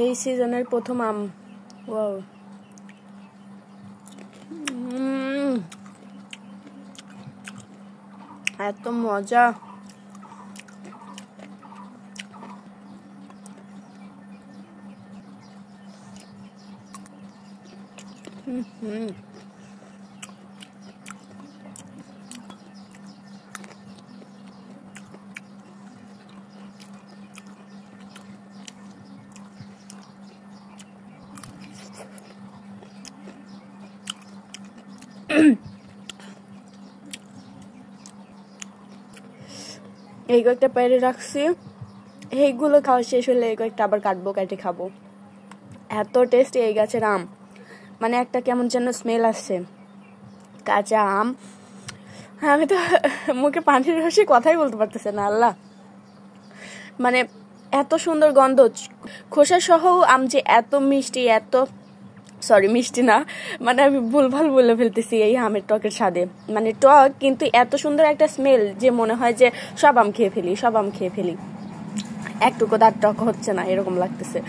এই সিজনের প্রথম আম। ওয়াও, এত মজা। এই কয়েকটা পেরে রাখছি, এইগুলো খাওয়া শেষ হলে এই কয়েকটা আবার কাটবো, কেটে খাবো। এত টেস্টি এই গাছের আম, মানে একটা কেমন যেন স্মেল আসছে কাঁচা আম। আমি তো মুখে পানির রসে কথাই বলতে পারতেছে না। আল্লাহ, মানে এত সুন্দর গন্ধ, খোসা সহ আম যে এত মিষ্টি, এত সরি মিষ্টি না, মানে আমি ভুলভাল বলে ফেলতেছি এই আমের টকের স্বাদে। মানে টক কিন্তু এত সুন্দর একটা স্মেল যে মনে হয় যে সব আম খেয়ে ফেলি, সব আম খেয়ে ফেলি, একটুকু তার টক হচ্ছে না এরকম লাগতেছে।